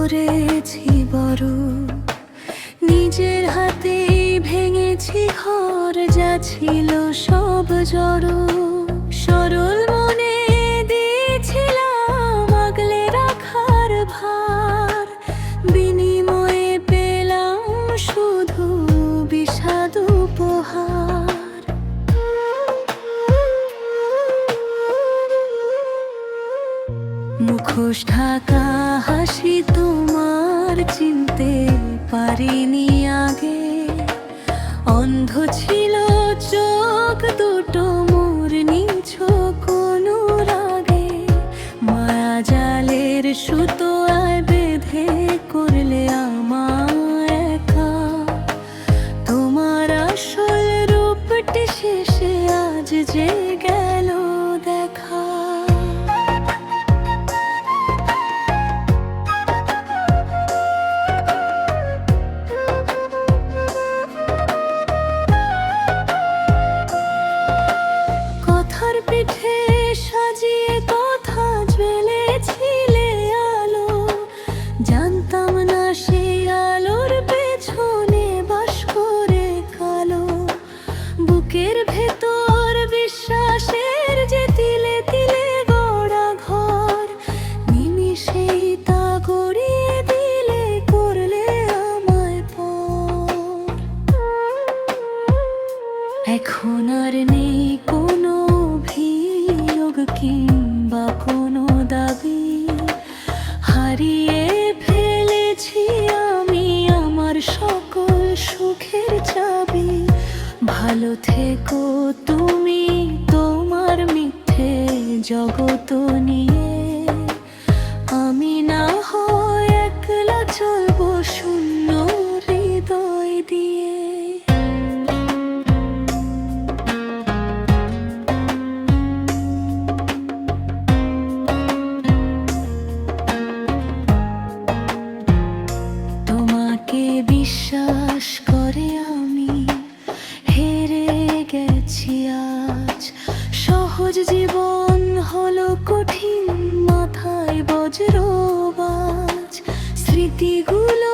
করেছি বড়, নিজের হাতে ভেঙেছি ঘর যা ছিল সব জড়। সরল মনে দিয়েছিলাম আগলে রাখার ভার, বিনিময়ে পেলাম শুধু বিষাদ উপহার। মুখোশ ঢাকা হাসি তোমার চিনতে পারিনি আগে, অন্ধ ছিল চোখ দুটো মোর নিছক অনুরাগে। মায়া জালের সুতো আয় বেঁধে করলে আমায় একা, তোমার আসল রূপটি শেষে আজ যে গেল দেখা। পিঠে সাজিয়ে কথা জ্বেলেছিলে আলো, জানতাম না সেই আলোর পেছনে বাস করে কালো। বুকের ভেতর বিশ্বাসের যে তিলে তিলে গড়া ঘর, নিমিষেই তা গড়িয়ে দিলে করলে আমায় পর। এখন আর নেই কোনো কিংবা কোনো দাবি, হারিয়ে ফেলেছি আমি আমার সকল সুখের চাবি। ভালো থেকো তুমি তোমার মিথ্যে জগত নিয়ে, আমি না হয় একলা চলবো শূন্য হৃদয় দিয়ে। বিশ্বাস করে আমি হেরে গেছি আজ, সহজ জীবন হলো কঠিন মাথায় বজ্রবাজ। স্মৃতিগুলো